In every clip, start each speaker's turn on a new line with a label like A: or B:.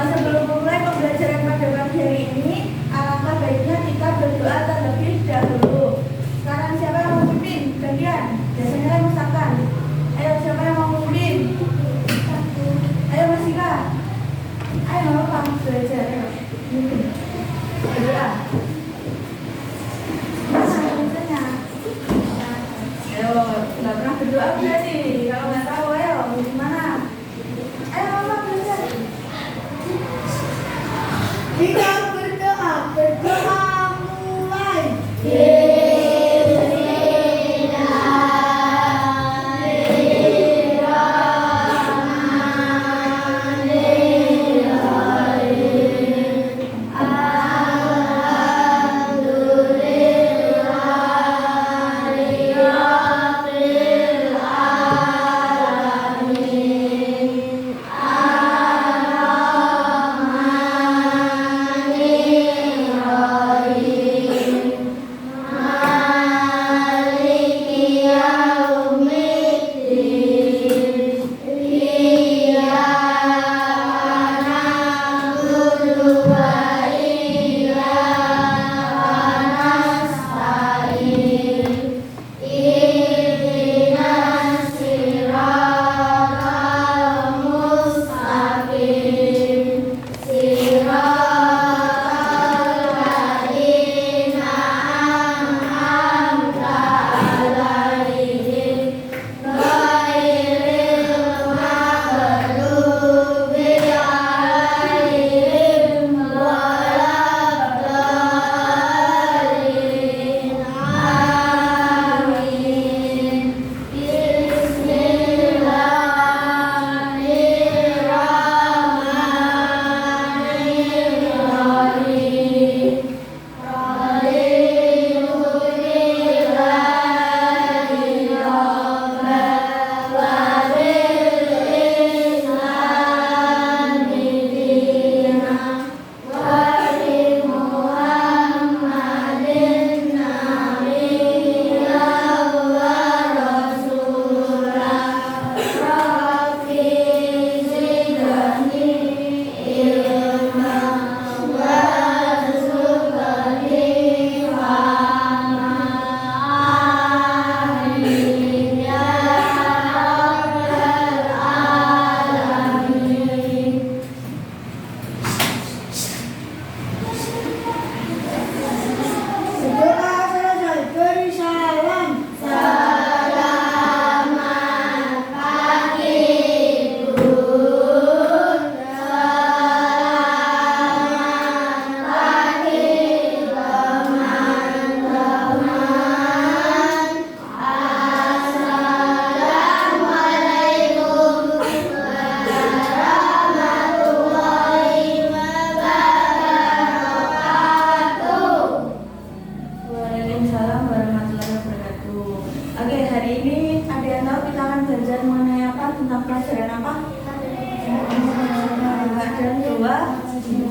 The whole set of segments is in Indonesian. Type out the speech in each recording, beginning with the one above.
A: Sebelum memulai pembelajaran pada pagi hari ini, alangkah baiknya kita berdoa terlebih dahulu. Sekarang siapa yang mau memimpin? Gantian. Biasanya yang masakan. Ayo, siapa yang mau memimpin? Ayo Mas Ika. Ayo Pak, belajar. Ayo. Berdoa. Ayo, nggak pernah berdoa berarti. Kalau nggak tahu, ayo gimana? Ayo Pak, belajar.
B: Kita berdoa mulai.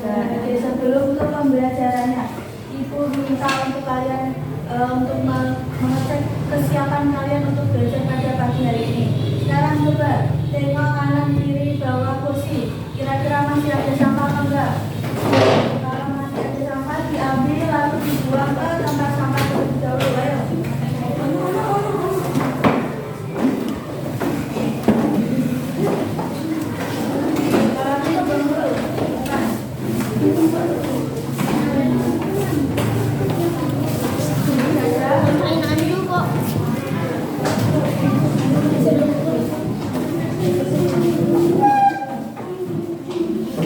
A: Jadi sebelum pembelajarannya, Ibu minta untuk kalian untuk mengecek kesiapan kalian untuk belajar pada pagi hari ini. Sekarang coba tengok kanan kiri bawah kursi. Kira-kira masih ada sampah atau enggak? Kalau masih ada sampah diambil lalu dibuang ke tempat sampah terlebih dahulu. Ayo.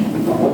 B: Thank you.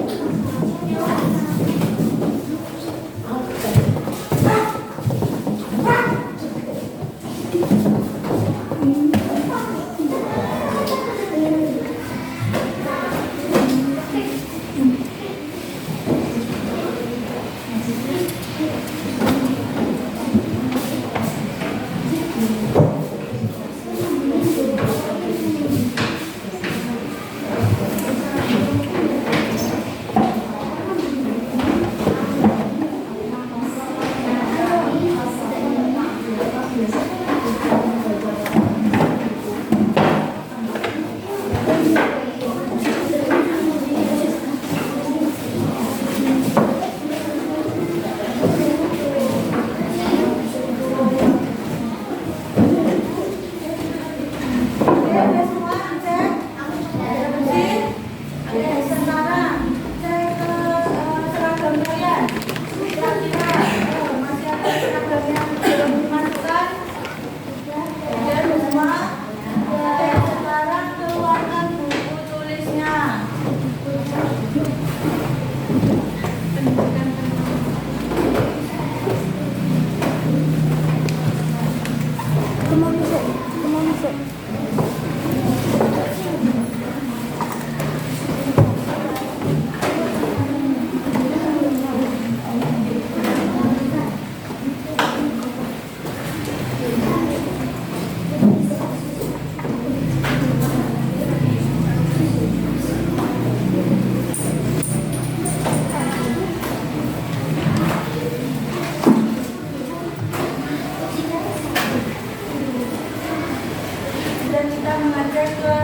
A: jawaban kalian. Kira-kira masih ada seragam yang belum dimasukkan? Ya, semua. Oke, sekarang keluarkan buku tulisnya. Dan kita mengajak ke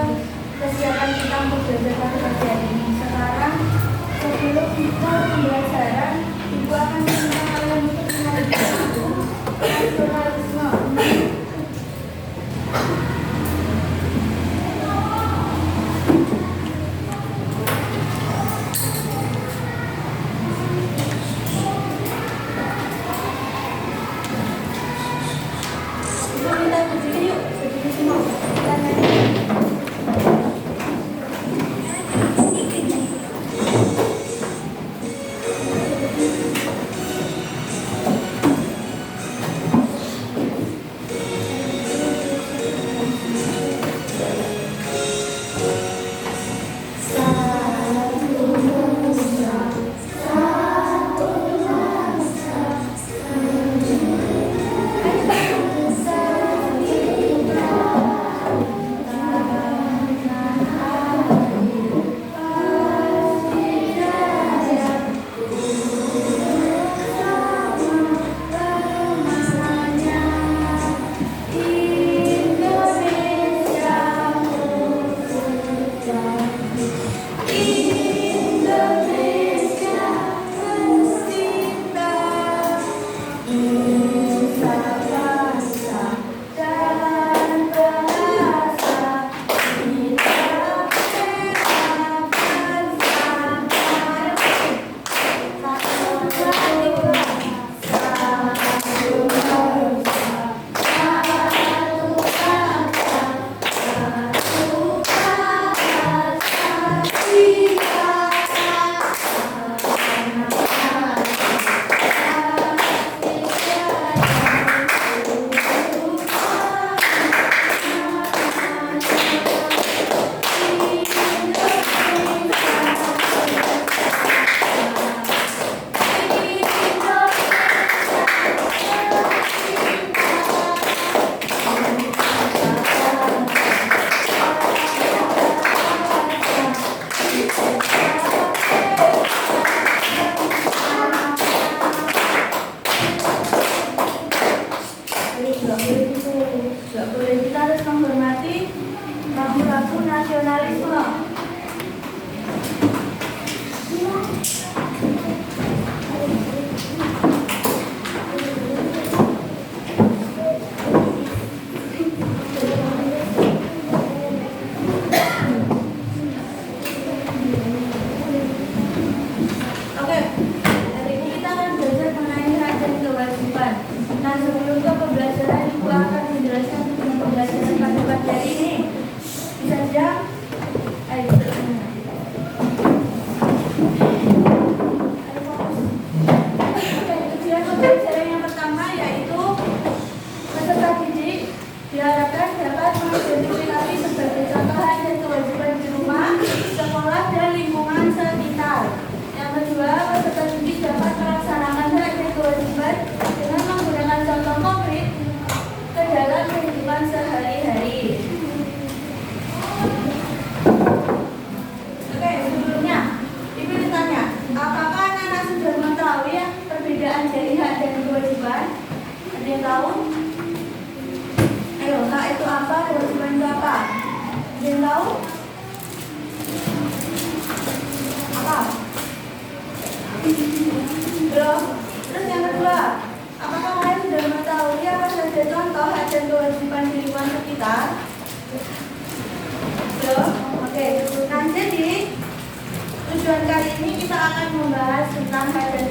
A: kesiapan kita untuk belajar pada pagi hari ini. Sekarang sebelum kita pembelajaran, Ibu akan meminta kalian untuk mengajarkan buku nasionalisme. Ibu minta berdiri yuk, berdiri semua. Tidak boleh, kita harus menghormati lagu-lagu nasionalisme. Oke, hari ini kita akan belajar mengenai hak dan kewajiban. Nah, sebelum ke pembelajaran, Ibu akan menjelaskan tentang pembelajaran pada pagi hari ini. Bisa diam? Ayo, tujuan pembelajaran yang pertama yaitu peserta didik diharapkan dapat mengidentifikasi sebagai contoh hak dan kewajiban di rumah, sekolah, dan lingkungan sekitar. Yang kedua, peserta didik dapat melaksanakan hak dan kewajiban dengan menggunakan contoh konkret ke dalam kehidupan sehari-hari. Oke, sebelumnya Ibu ditanya, apakah anak-anak sudah mengetahui perbedaan dari hak dan kewajiban? Ada yang tahu? Ayo, hak itu apa, kewajiban itu apa? Ada yang tahu? Apa? Belum. Terus yang kedua, apakah kalian sudah mengetahui apa saja contoh hak dan kewajiban di lingkungan sekitar? Belum. Oke. Nah, jadi tujuan kali ini kita akan membahas tentang hak dan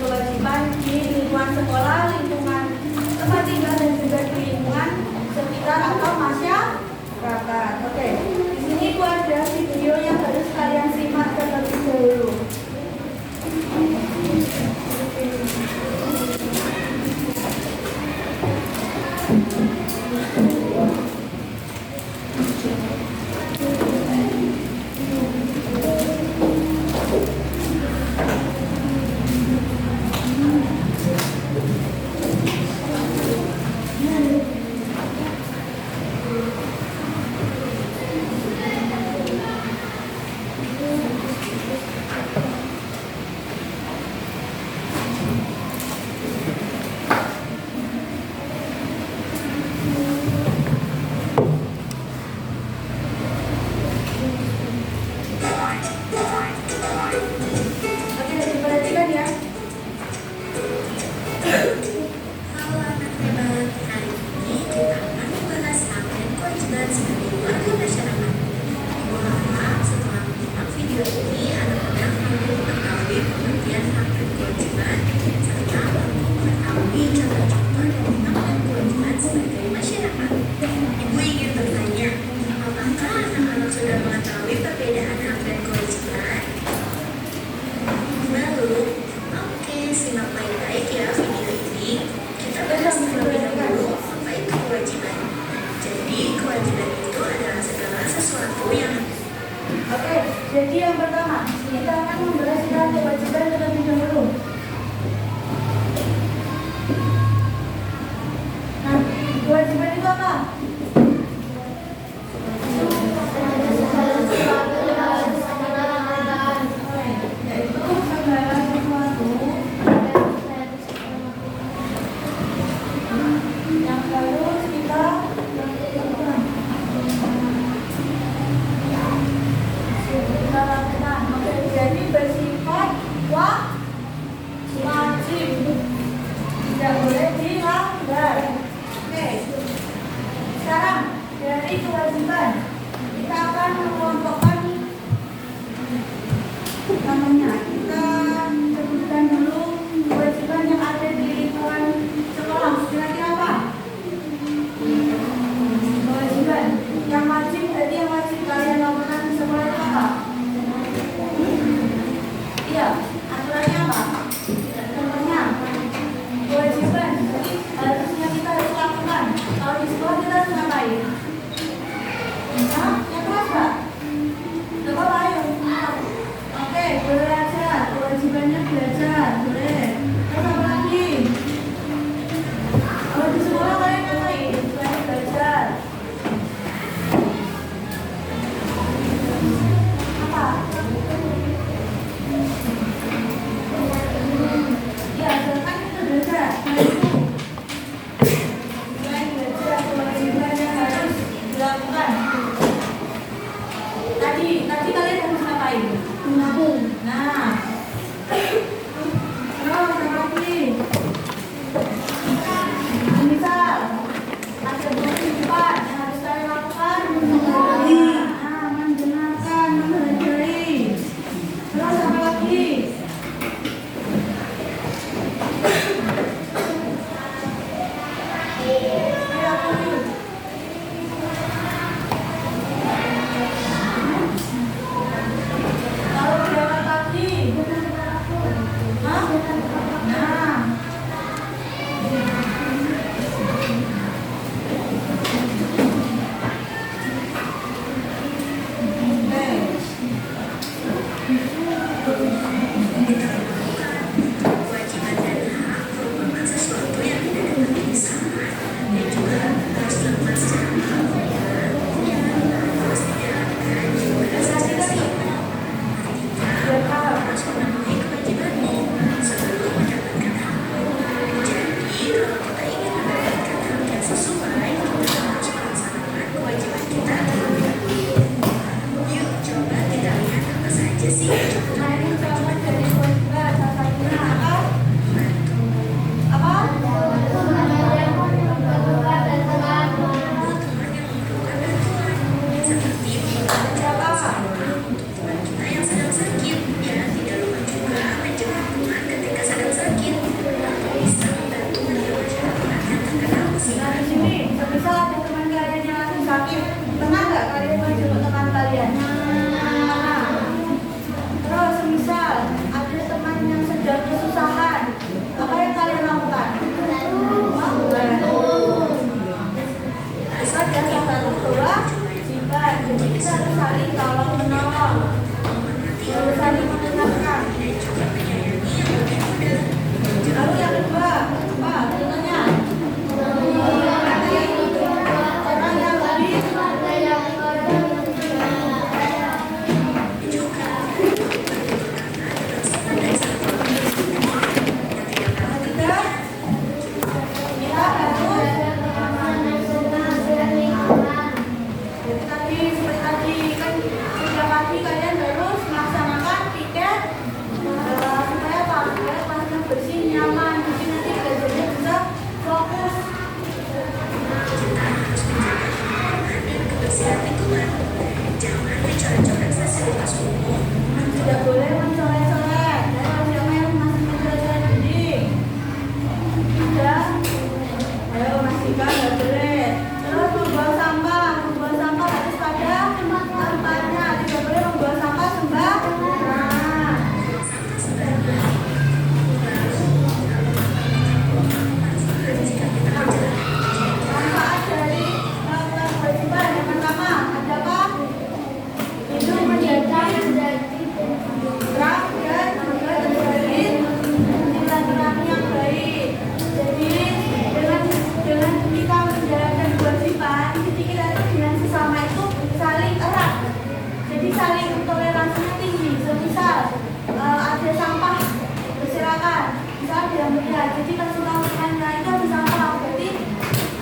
A: yang mulia. Jadi kasih tahu temannya itu harus apa? Berarti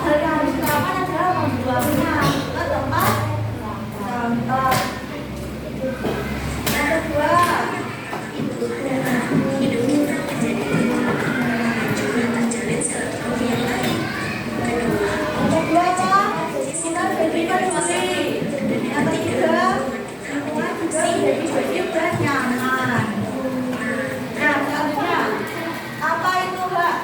A: hal yang harus dilakukan adalah membuangnya ke tempat sampah. Yang kedua, kita jadi peduli. Yang ketiga, lingkungan juga menjadi bersih dan nyaman. Nah, selanjutnya, apa itu hak?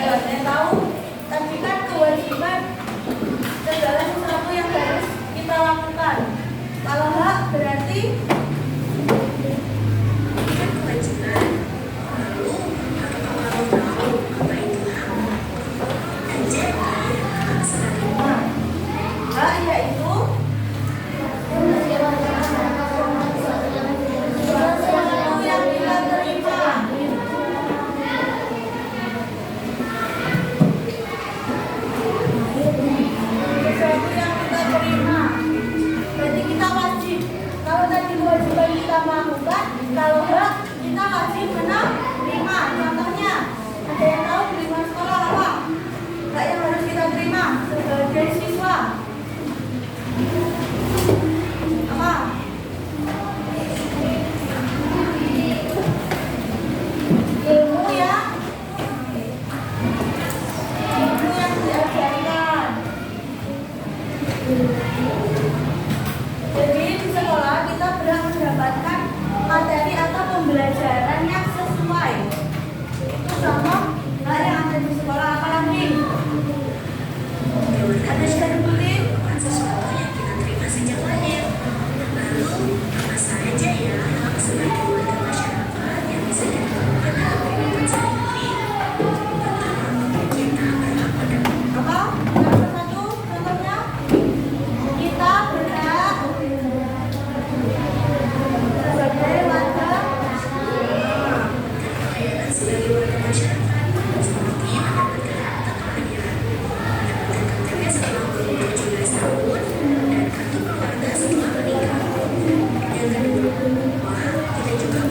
A: Saya tahu, tapi kan kewajiban segala sesuatu yang harus kita lakukan. Kalau hak berarti
C: kewajiban. Lalu, apakah kamu tahu apa itu hak? Jadi, hak sebagai
A: hak yaitu sesuatu yang kita terima. Sesuatu yang kita terima. Berarti kita wajib. Kalau tadi kewajiban kita melakukan, kalau hak kita wajib menerima. Contohnya, ada yang tahu di lingkungan sekolah apa? Hak yang harus kita terima sebagai siswa. Apa? Ilmu yang diajarkan. Jadi di sekolah kita berhak mendapatkan materi atau pembelajaran yang sesuai. Itu contoh hal yang ada di sekolah. Apalagi ada yang seperti
C: bukan sesuatu yang kita terima sejak lahir. Lalu, apa saja ya hak sebagai warga masyarakat yang bisa ditentukan dalam kehidupan sehari-hari? Pertama, kita berhak mendapat
A: apa? Yang satu contohnya kita berhak sebagai warga
C: pelayanan sebagai warga masyarakat, seperti mendapatkan akta kelahiran, mendapatkan KTP setelah berumur 17 tahun, dan kartu keluarga setelah menikah. Yang kedua, kita juga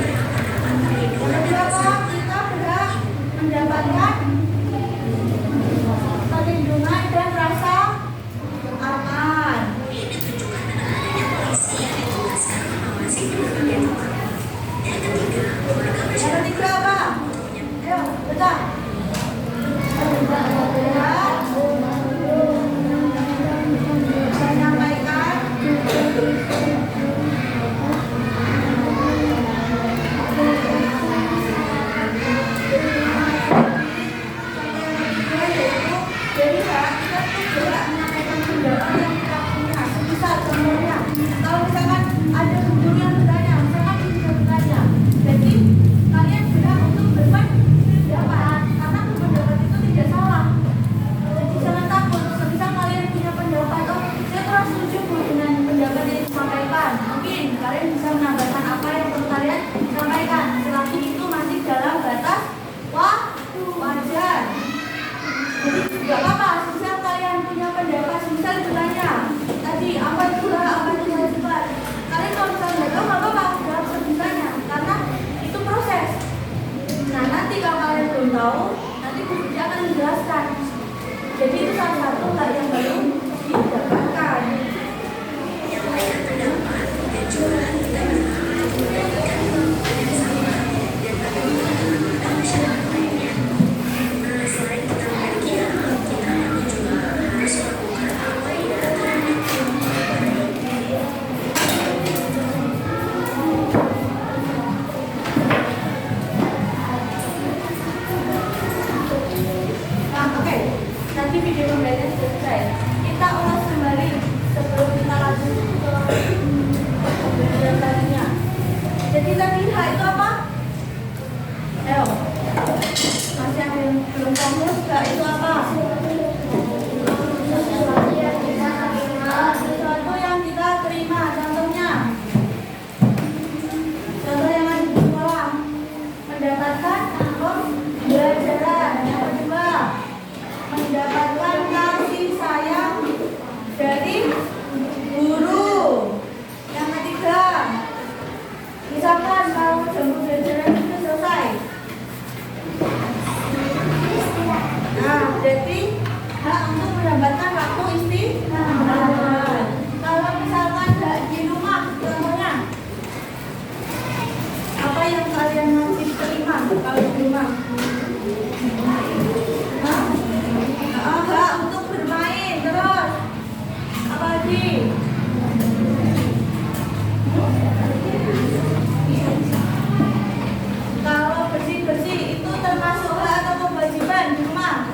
A: Kalau bersih-bersih itu termasuk hak atau kewajiban di rumah?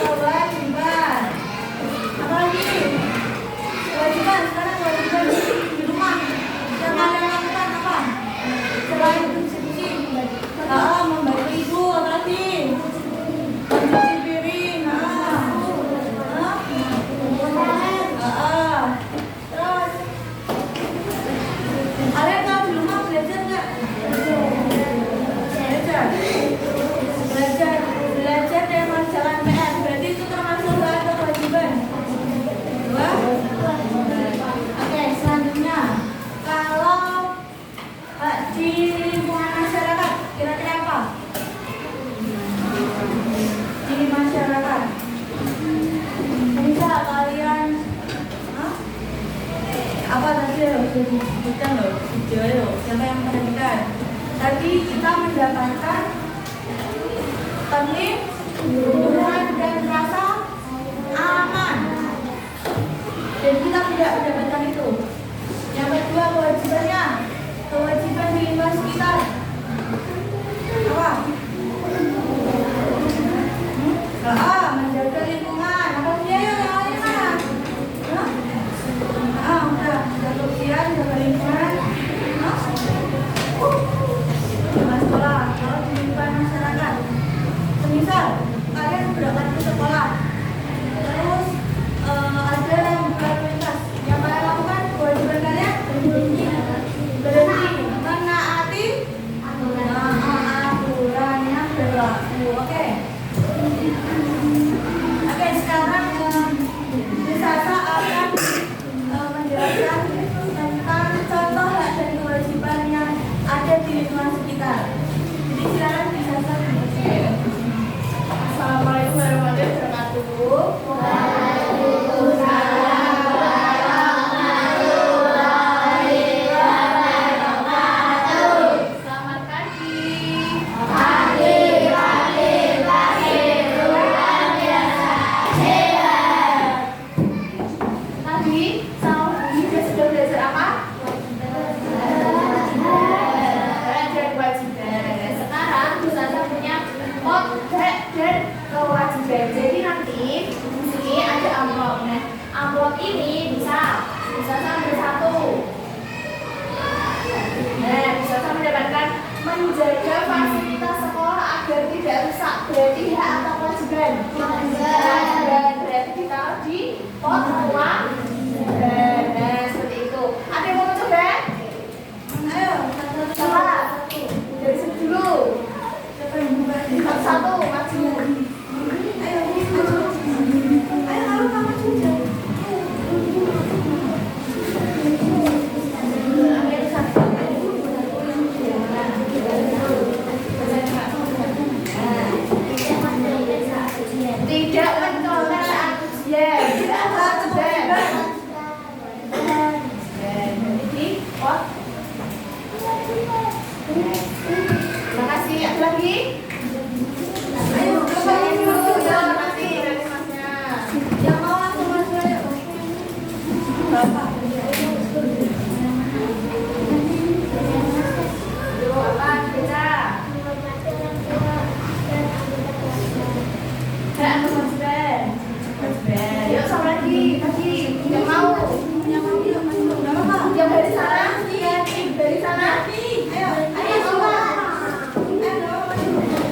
A: Kewajiban. Apalagi? Kewajiban, sekarang kewajiban di rumah. Yang kalian lakukan apa? Selain bersih-bersih, membantu ibu, apalagi? Mencuci piring, terus kalian kalau di rumah belajar nggak? Belajar dan mengerjakan PR. Berarti itu termasuk hak atau kewajiban? Dua. Oke, selanjutnya kalau di lingkungan masyarakat kira-kira apa? Di masyarakat bisa kalian apa tadi harus disebutkan loh, video loh, siapa yang perhatikan? Tadi kita mendapatkan tertib, lingkungan dan rasa aman, dan kita tidak mendapatkan itu. Yang kedua kewajibannya, kewajiban di lingkungan sekitar apa? Menjaga lingkungan. Apa dia yang lain mana? Udah kebersihan, jaga lingkungan. Sekolah, kalau di lingkungan masyarakat, semisal kalian berangkat ke sekolah, terus ada yang berlintas, yang kalian lakukan kewajiban kalian berhenti menaati aturan yang berlaku. Oke, sekarang Sasa akan menjelaskan tentang contoh hak dan kewajiban yang ada di lingkungan sekitar. Jadi silakan Sasa.
B: Assalamualaikum warahmatullahi wabarakatuh. Selamat pagi. Tadi sama Bumi sudah belajar apa? Belajar kewajiban. Sekarang Sasa punya hak dan kewajiban. Jadi nanti di sini ada amplop. Nah, amplop ini bisa sampai satu. Nah, bisa mendapatkan menjaga fasilitas sekolah agar tidak rusak. Berarti hak atau kewajiban? Kewajiban. Berarti ditaruh di pot uang. Nah, seperti itu. Ada yang mau coba?
A: Ayo,
B: Coba. Dari sini dulu. Satu, maju.
A: Ayo, kamu juga.
B: Tidak mencolok saat ujian. Tidak kewajiban. Ini pot. Terima kasih. Ada lagi? Ayo, coba dulu. Terima kasih dari masnya.
A: Yang mau langsung masuk aja. Bapak.
B: Yuk, apa? Baca. Hak atau kewajiban? Kewajiban. Yuk, sama lagi. Yang mau?
A: Yuk, masuk. Gak apa-apa.
B: Yang dari sana? Dari sana?
A: Ayo, coba. Ayo, gak apa-apa.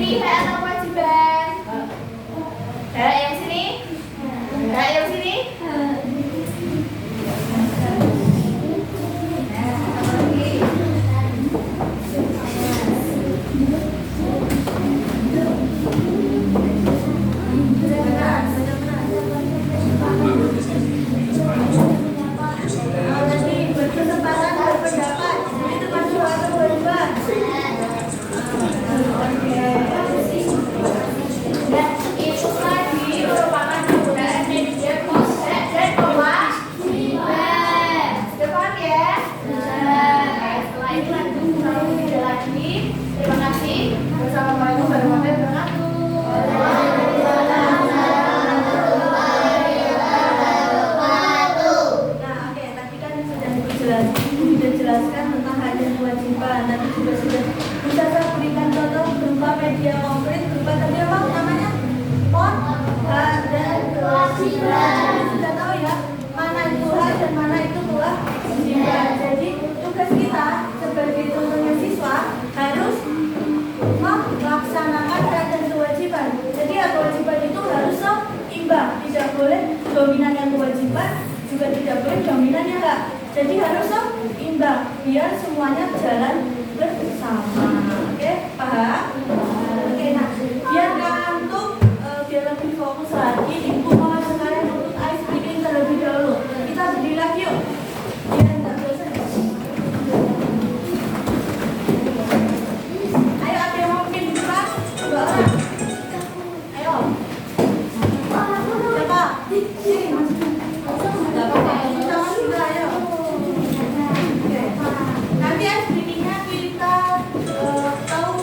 B: Ini hak atau kewajiban? Hak yang sini? Hak yang sini?
A: Berkesempatan berpendapat, jadi termasuk hak atau kewajiban.
B: Dan itu tadi merupakan penggunaan media konsep dan kewajiban. Depan ya. Nah, setelah itu lanjut kalau tidak lagi. Terima kasih. Wassalamualaikum warahmatullahi wabarakatuh.
A: Nah, oke, tadi kan sudah dijelaskan tentang hak dan kewajiban. Tadi juga sudah bisa saya berikan contoh berupa media konkret, berupa tadi apa namanya? Hak dan kewajiban. Jadi sudah tahu ya, mana itu hak dan mana itu kewajiban. Jadi tugas kita sebagai contohnya siswa harus melaksanakan hak dan kewajiban. Jadi hak kewajiban itu harus seimbang, tidak boleh dominan yang kewajiban, juga tidak boleh dominan yang hak. Jadi harus seimbang biar semuanya jalan bersama. Oke, paham? Oke, nah biar ngantuk, biar lebih fokus lagi, ibu mau sekalian untuk ice breaking terlebih dahulu. Kita berdiri lagi yuk, biar nggak bosan. Ayo, ada yang mau bikin di depan? 2 orang. Ayo. Siapa? Sini, Mas. Nggak apa-apa, kita masuk dulu, ayo. Oke. Nanti ice breakingnya kita tahu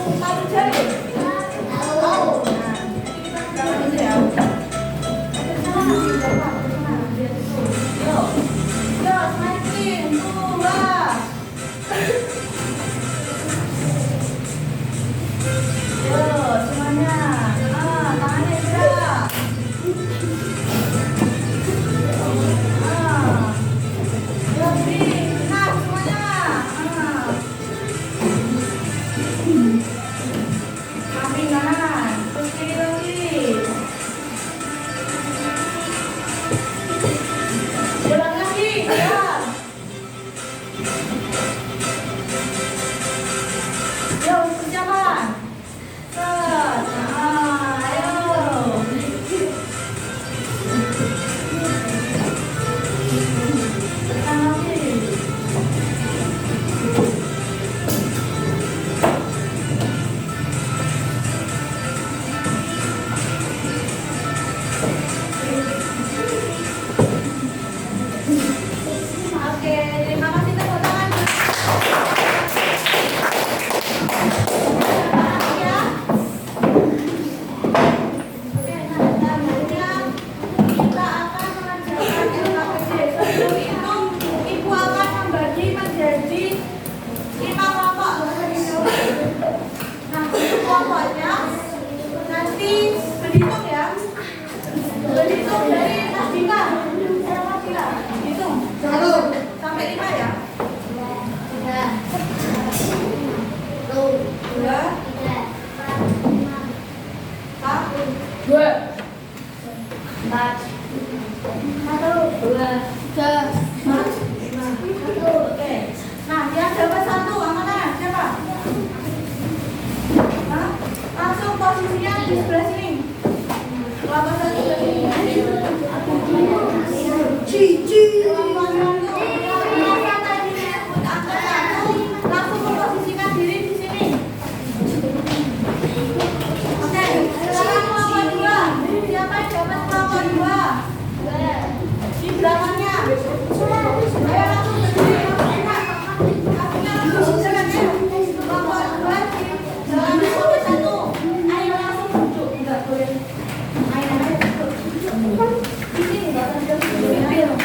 A: jari. Tahu. Nah, nanti kita berapa aja ya? Sana nanti berapa? Sana, biar itu. Yuk. Yuk, semakin. Tua. Yuk, semuanya. Tangannya gerak. Yuk, beri. Nah, semuanya. Samping kanan. Terus kiri lagi. Jalan lagi. Jalan. Yuk, persiapan. Set. Ayo. Tekan lagi. Oke, terima kasih tepuk tangan. Ya. Oke, nah selanjutnya kita akan mengerjakan LKPD. Sebelum itu, ibu akan membagi menjadi 5 kelompok. Nah, untuk kelompoknya nanti berhitung ya. Berhitung dari Mas Dika. Mas Dika, hitung. Sampai 5 ya. 2,
B: 2
A: 4, 1, 2, 3, 4, 5, 1. Oke. Nah, yang dapat 1 amanah siapa? Hah? Langsung posisinya di sebelah sini. Kelompok 1 sebelah sini. Cici. Kelompok 1. Yang tadinya ikut angka 1, langsung memposisikan diri di sini. Oke, sekarang kelompok 2. Siapa yang dapat kelompok 2? Di belakangnya. Ayo langsung berdiri. Kakinya langsung jalan ya. Kelompok 2 di belakangnya kelompok 1. Ayo langsung duduk. Enggak boleh main-main duduk. Di sini enggak usah duduk.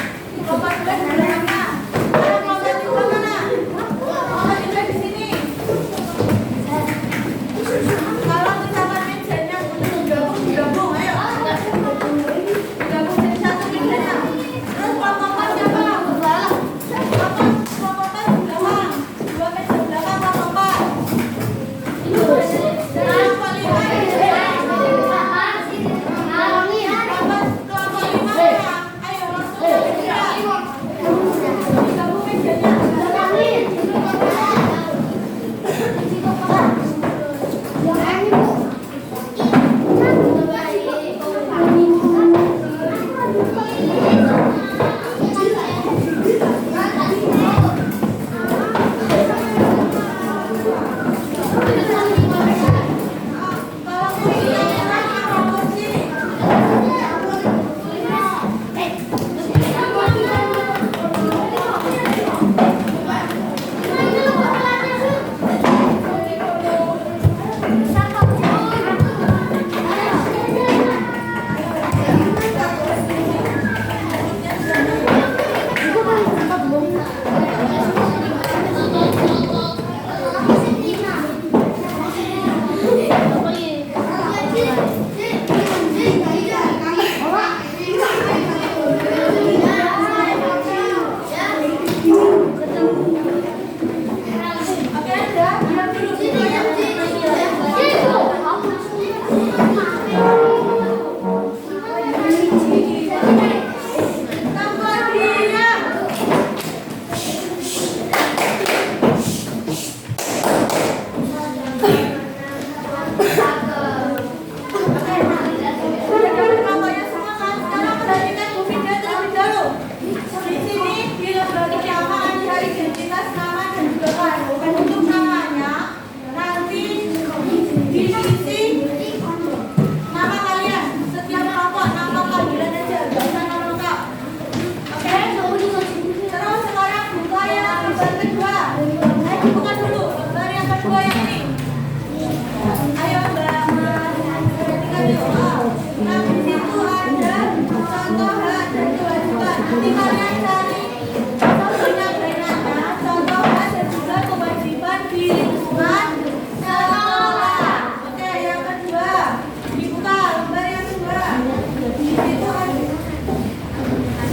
A: Nah, di situ ada contoh hak dan kewajiban. Nanti kalian cari banyak-banyaknya contoh hak dan juga kewajiban di lingkungan sekolah. Oke, yang kedua dibuka lembar yang kedua.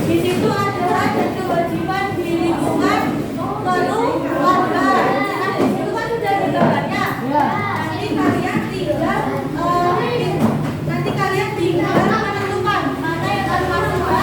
A: Di situ ada hak dan kewajiban di lingkungan keluarga. Nah, di situ kan sudah ada gambarnya. Nanti kalian tinggal menentukan mana yang akan masuk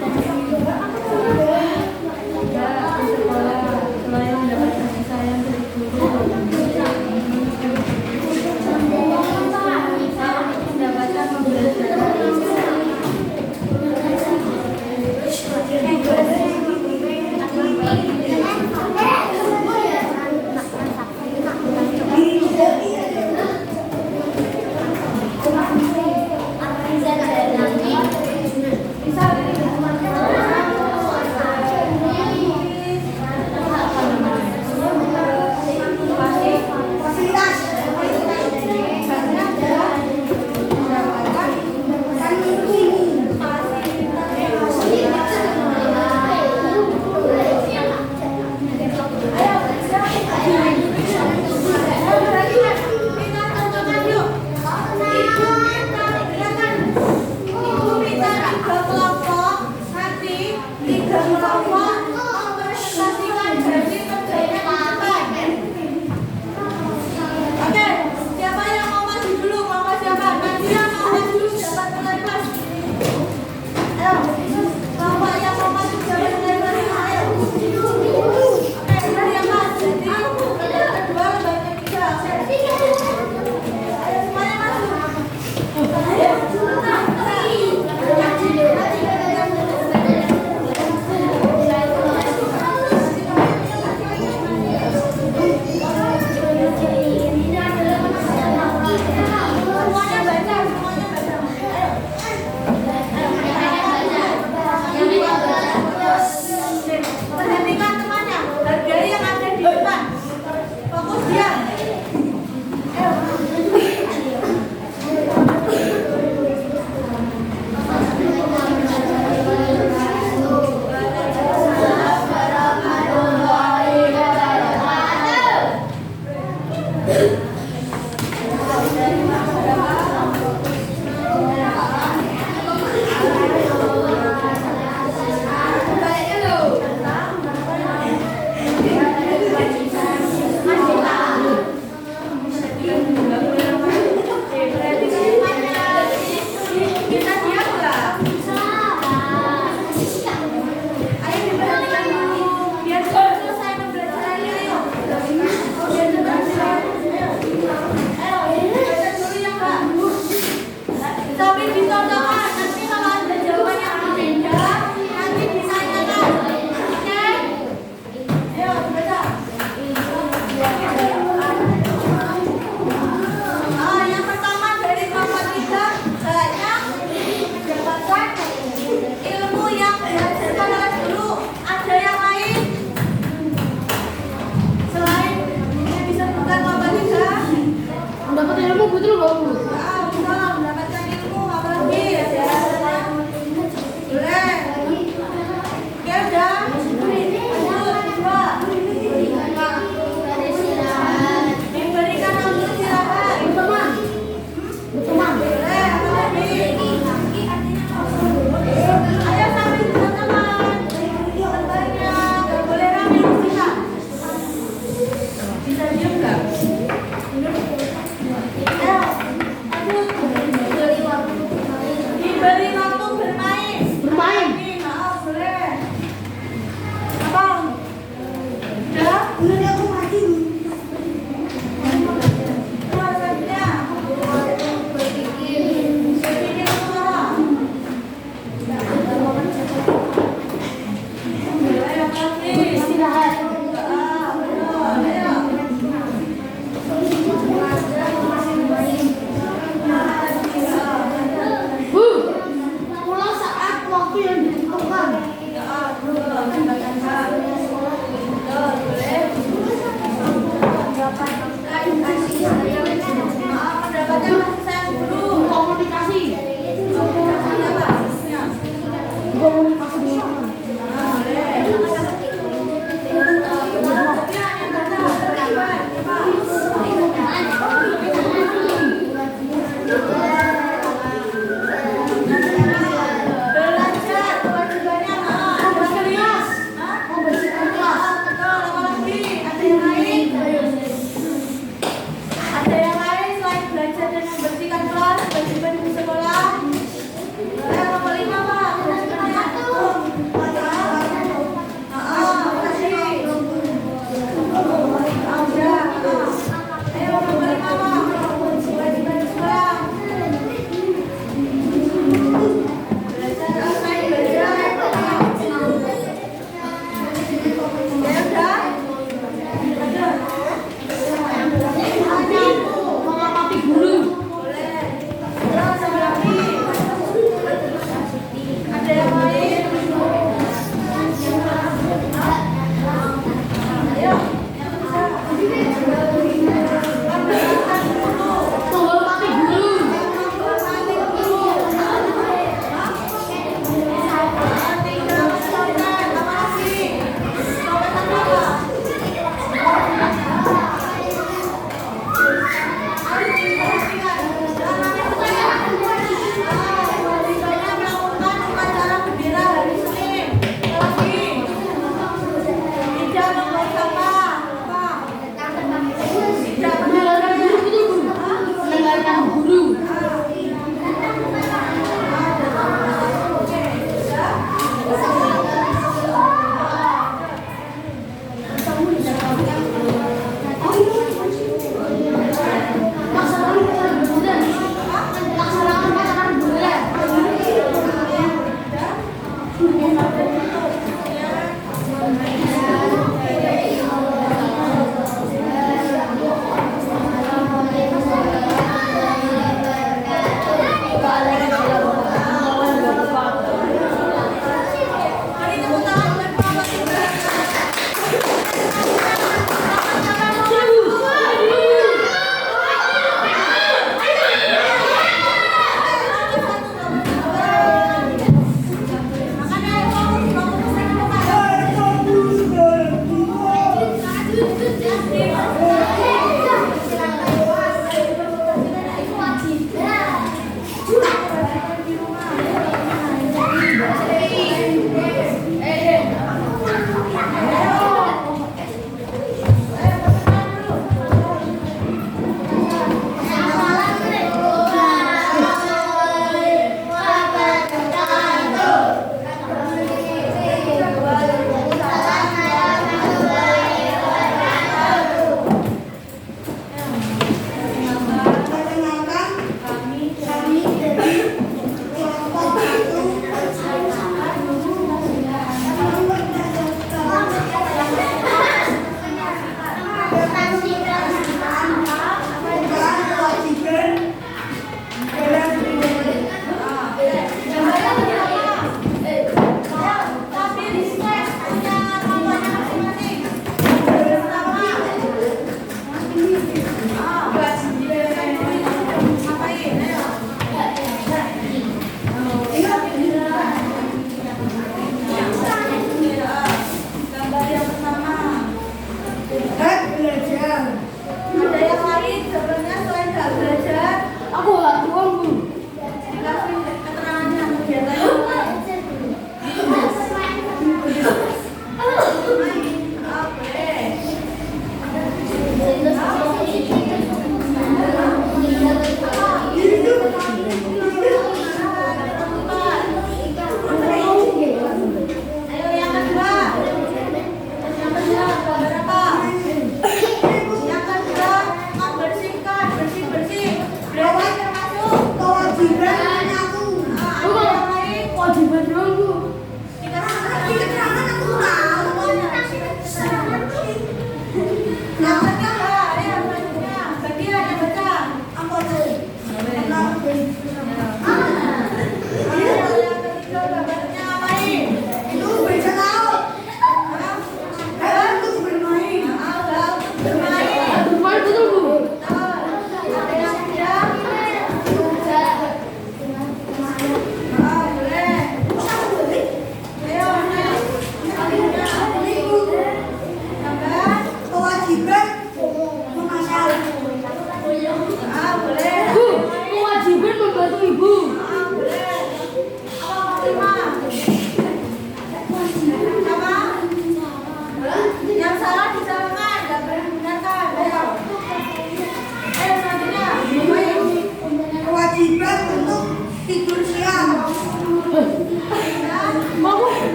A: di sekolah selain mendapat kasih sayang dari guru, mendapatkan pembelajaran. Bisa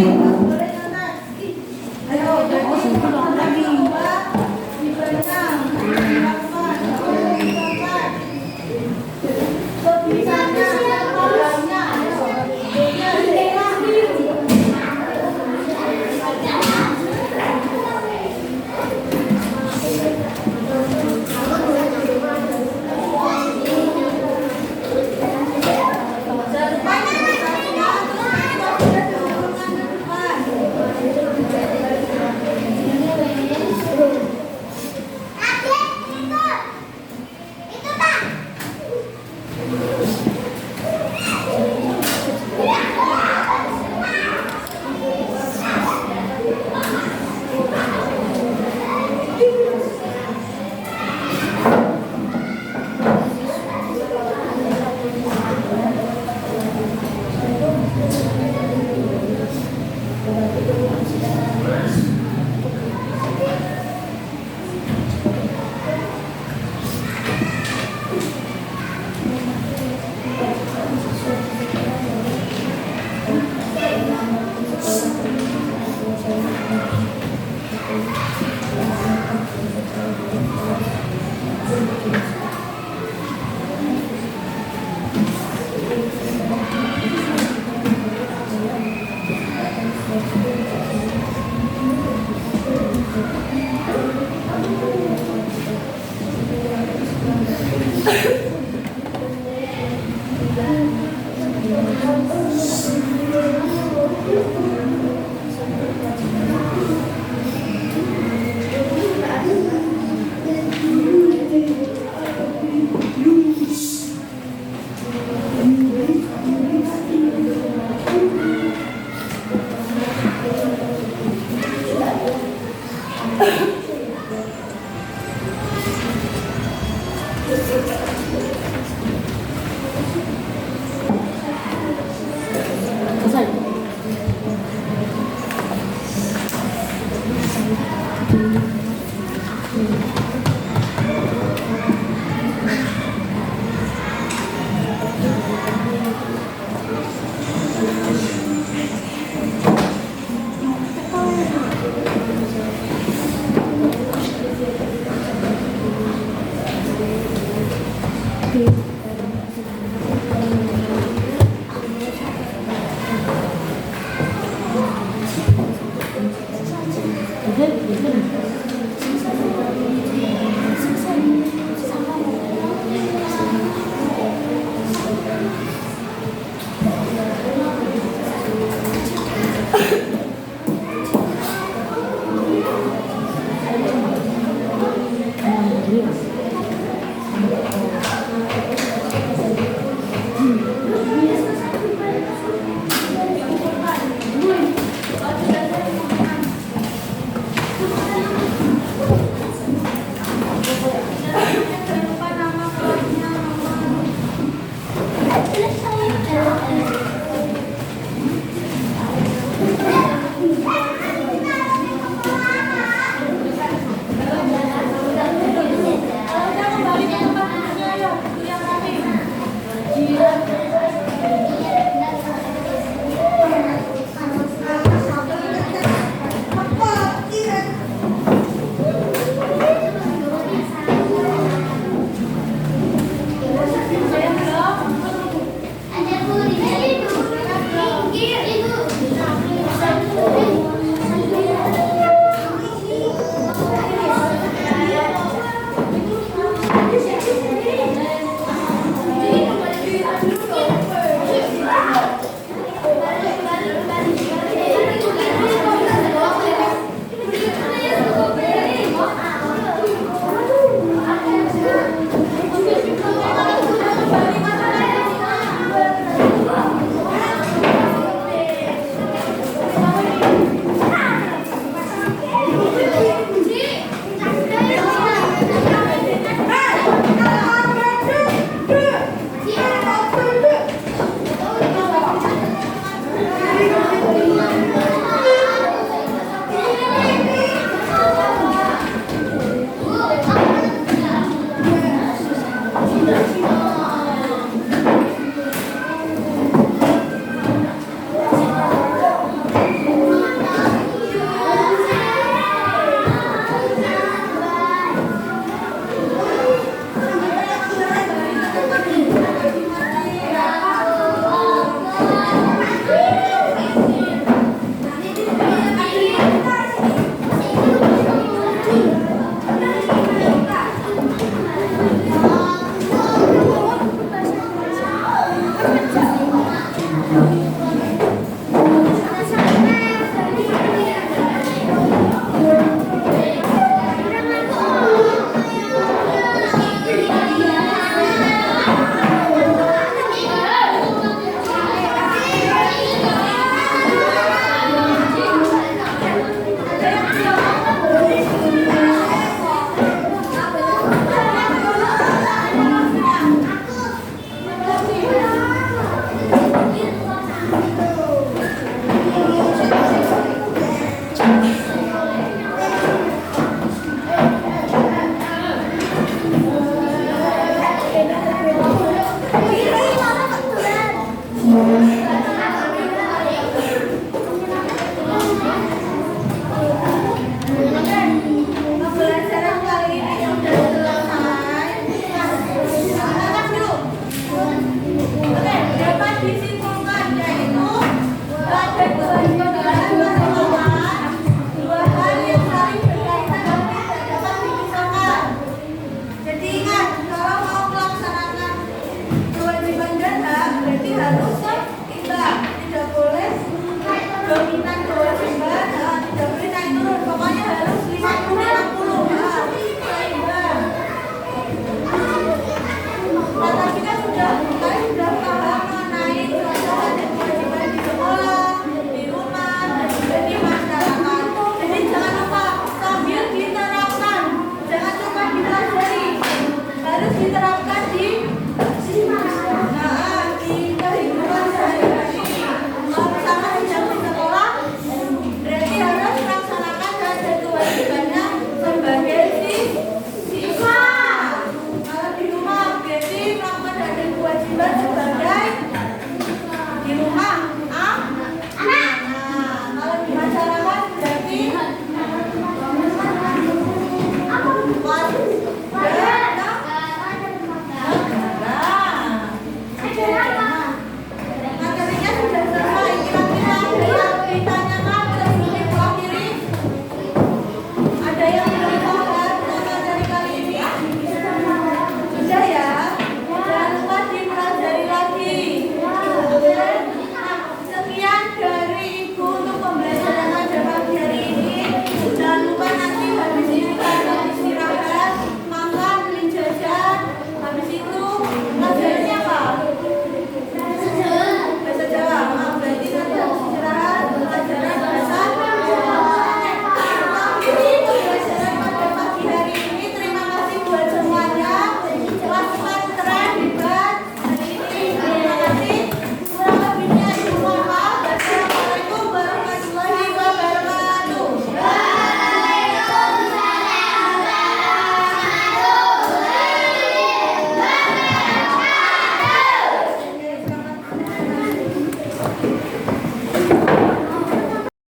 A: boleh nyantai. Ayo, berarti lagi. Dipegang, dilakukan, dilakukan. Sebisanya, sebisanya. pembangunan kewajiban tidak boleh naik turun, pokoknya